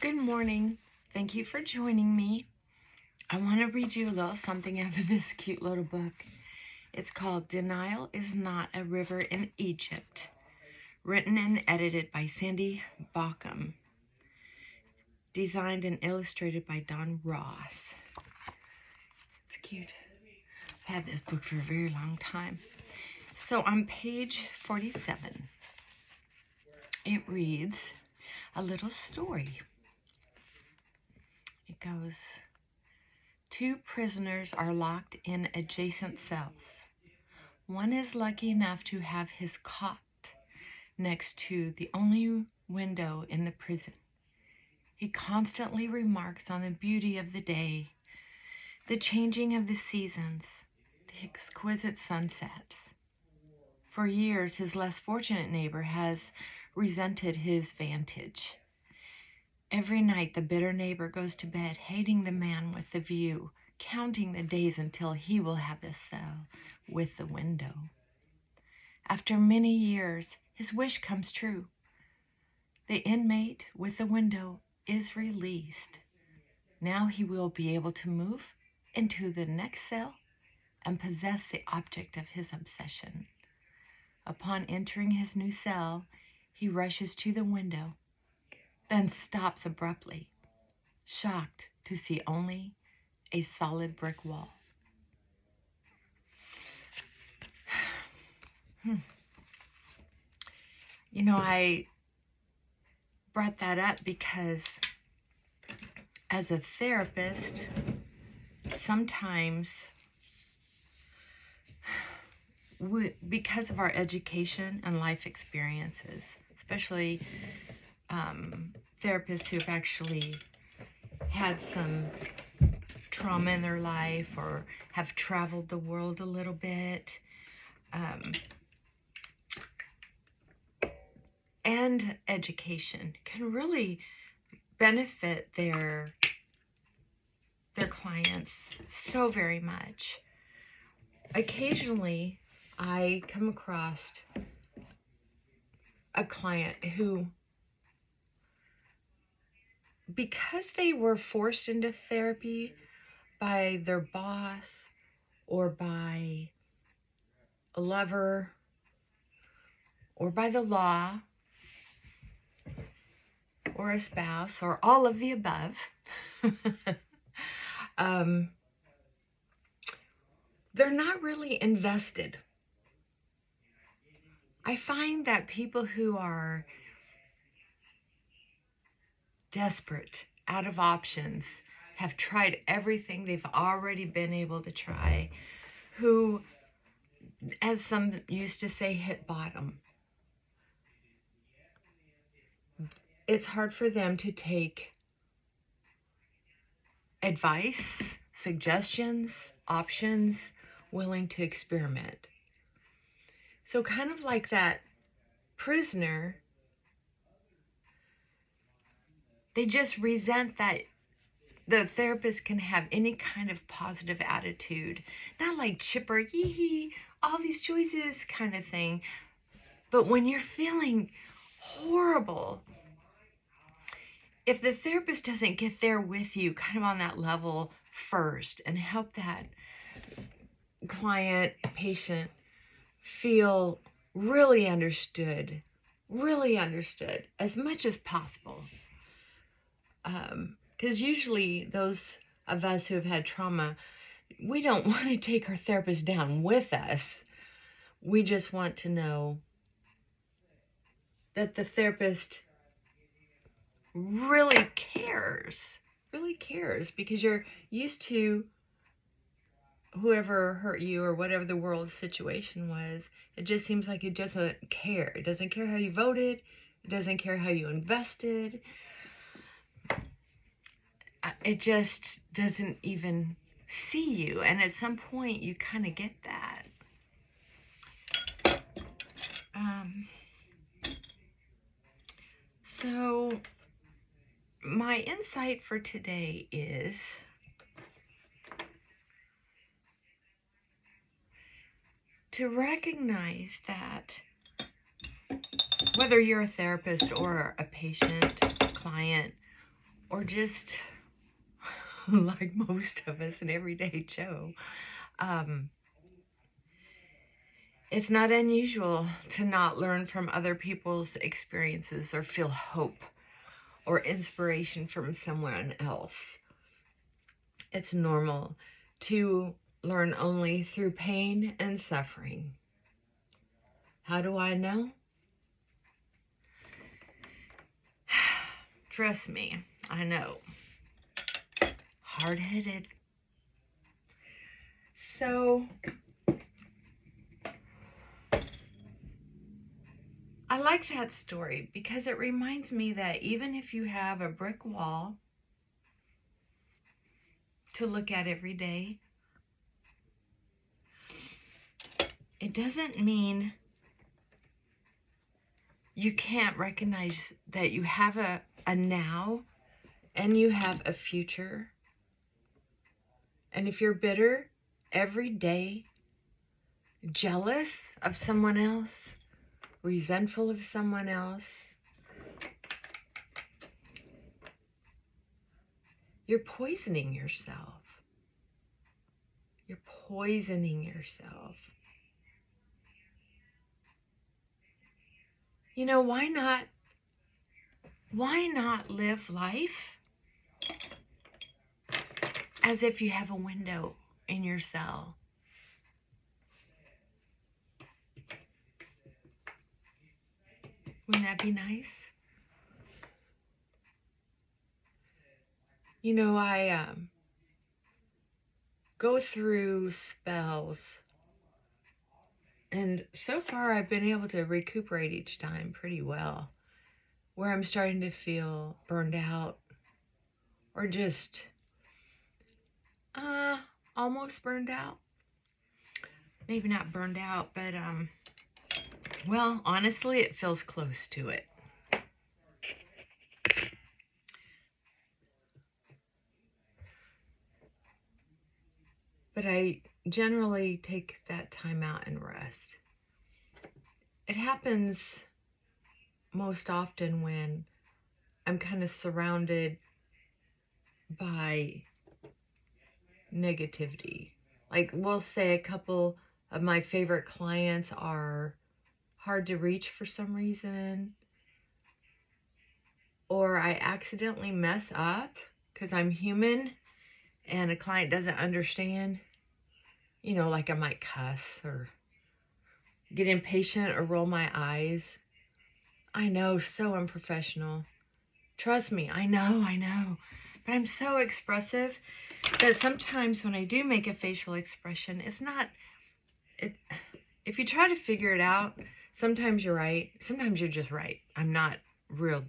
Good morning. Thank you for joining me. I want to read you a little something out of this cute little book. It's called Denial is Not a River in Egypt, written and edited by Sandy Bauckham, designed and illustrated by Don Ross. It's cute. I've had this book for a very long time. So on page 47, it reads a little story. It goes, 2 prisoners are locked in adjacent cells. One is lucky enough to have his cot next to the only window in the prison. He constantly remarks on the beauty of the day, the changing of the seasons, the exquisite sunsets. For years, his less fortunate neighbor has resented his vantage. Every night, the bitter neighbor goes to bed, hating the man with the view, counting the days until he will have the cell with the window. After many years, his wish comes true. The inmate with the window is released. Now he will be able to move into the next cell and possess the object of his obsession. Upon entering his new cell, he rushes to the window, then stops abruptly, shocked to see only a solid brick wall. You know, I brought that up because as a therapist, sometimes because of our education and life experiences, especially therapists who've actually had some trauma in their life or have traveled the world a little bit, and education can really benefit their clients so very much. Occasionally, I come across a client who, because they were forced into therapy by their boss or by a lover or by the law or a spouse or all of the above, they're not really invested. I find that people who are desperate, out of options, have tried everything they've already been able to try, who, as some used to say, hit bottom. It's hard for them to take advice, suggestions, options, willing to experiment. So kind of like that prisoner, they just resent that the therapist can have any kind of positive attitude, not like chipper, yee, all these choices kind of thing. But when you're feeling horrible, if the therapist doesn't get there with you kind of on that level first and help that client, patient feel really understood as much as possible. Because usually those of us who have had trauma, we don't want to take our therapist down with us. We just want to know that the therapist really cares, because you're used to whoever hurt you or whatever the world situation was. It just seems like it doesn't care. It doesn't care how you voted. It doesn't care how you invested. It just doesn't even see you. And at some point, you kind of get that. So my insight for today is to recognize that whether you're a therapist or a patient, a client, or just like most of us, an everyday Joe, it's not unusual to not learn from other people's experiences or feel hope or inspiration from someone else. It's normal to learn only through pain and suffering. How do I know? Trust me, I know. Hard-headed. So, I like that story because it reminds me that even if you have a brick wall to look at every day, it doesn't mean you can't recognize that you have a now and you have a future. And if you're bitter every day, jealous of someone else, resentful of someone else, you're poisoning yourself. You're poisoning yourself. You know, why not live life as if you have a window in your cell? Wouldn't that be nice? You know, I go through spells, and so far I've been able to recuperate each time pretty well, where I'm starting to feel burned out or just almost burned out. Maybe not burned out, but well, honestly, it feels close to it. But I generally take that time out and rest. It happens most often when I'm kind of surrounded by negativity. Like, we'll say a couple of my favorite clients are hard to reach for some reason, or I accidentally mess up because I'm human and a client doesn't understand. You know, like I might cuss or get impatient or roll my eyes. I know, so unprofessional. Trust me, I know. But I'm so expressive that sometimes when I do make a facial expression, if you try to figure it out, sometimes you're right, sometimes you're just right. I'm not real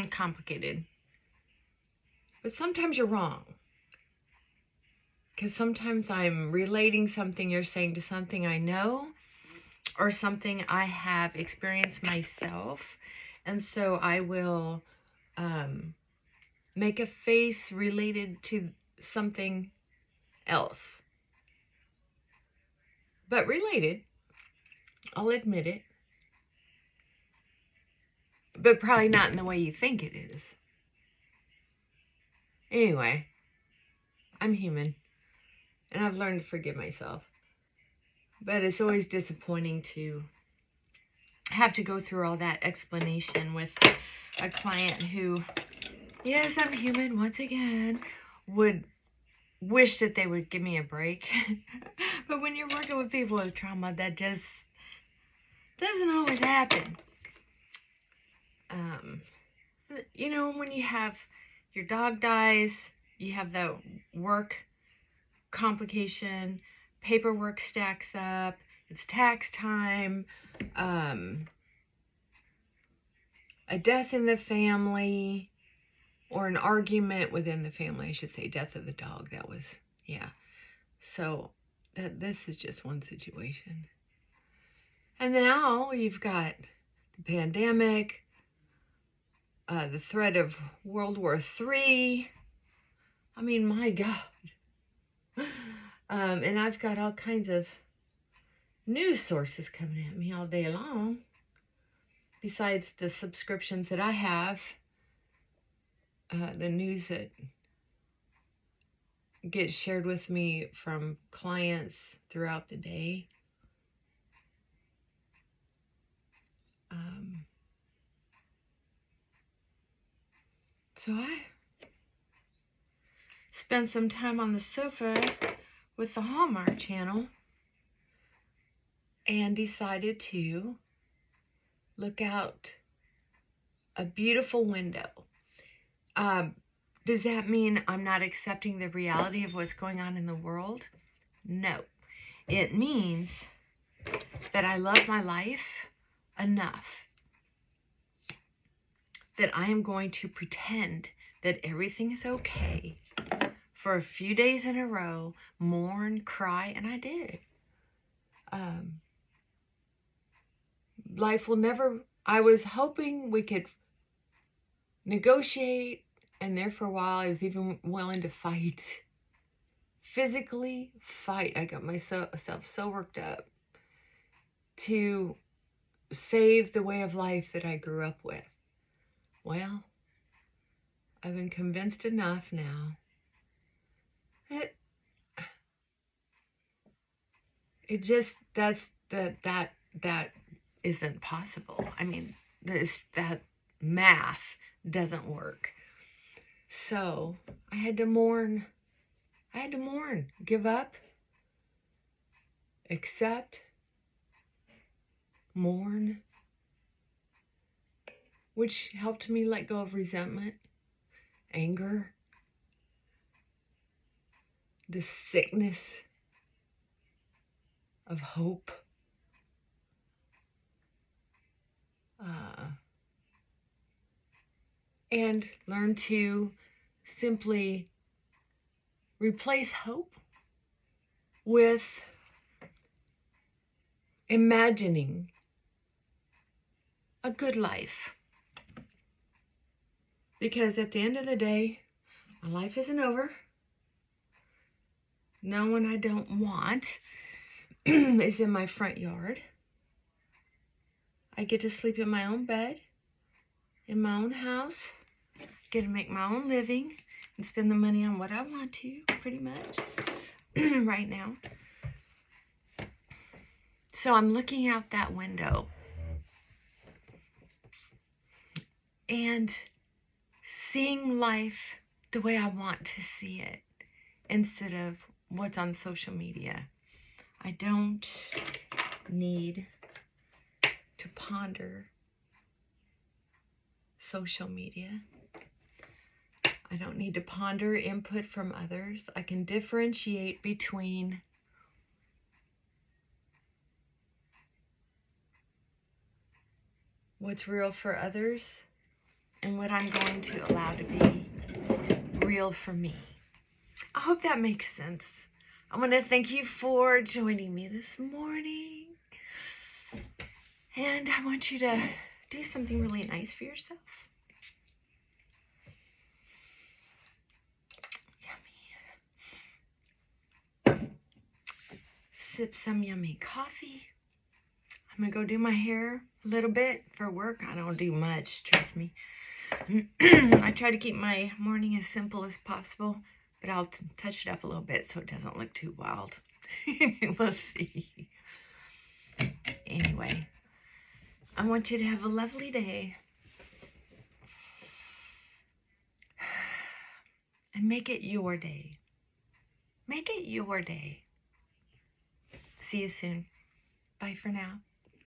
complicated. But sometimes you're wrong. Because sometimes I'm relating something you're saying to something I know or something I have experienced myself. And so I will make a face related to something else. But related, I'll admit it. But probably not in the way you think it is. Anyway, I'm human. And I've learned to forgive myself. But it's always disappointing to have to go through all that explanation with a client who, yes, I'm human once again, would wish that they would give me a break. But when you're working with people with trauma, that just doesn't always happen. You know, when you have your dog dies, you have the work complication, paperwork stacks up, it's tax time, a death in the family, or an argument within the family, I should say, death of the dog, that was, yeah. So this is just one situation. And now you've got the pandemic, the threat of World War III. I mean, my God. And I've got all kinds of news sources coming at me all day long besides the subscriptions that I have, the news that gets shared with me from clients throughout the day. So I spent some time on the sofa with the Hallmark Channel and decided to look out a beautiful window. Does that mean I'm not accepting the reality of what's going on in the world? No. It means that I love my life enough that I am going to pretend that everything is okay for a few days in a row, mourn, cry, and I did. Life will never, I was hoping we could negotiate, and there for a while I was even willing to fight. Physically fight. I got myself so worked up to save the way of life that I grew up with. Well, I've been convinced enough now that it just, that isn't possible. I mean, that math doesn't work. So I had to mourn. Give up, accept, mourn, which helped me let go of resentment, anger, the sickness of hope, and learn to simply replace hope with imagining a good life. Because at the end of the day, my life isn't over. No one I don't want is in my front yard. I get to sleep in my own bed, in my own house, get to make my own living, and spend the money on what I want to, pretty much, right now. So I'm looking out that window and seeing life the way I want to see it instead of what's on social media. I don't need to ponder social media. I don't need to ponder input from others. I can differentiate between what's real for others and what I'm going to allow to be real for me. I hope that makes sense. I want to thank you for joining me this morning. And I want you to do something really nice for yourself. Yummy. Sip some yummy coffee. I'm going to go do my hair a little bit for work. I don't do much, trust me. I try to keep my morning as simple as possible, but I'll touch it up a little bit so it doesn't look too wild. We'll see. Anyway, I want you to have a lovely day. And make it your day. Make it your day. See you soon. Bye for now.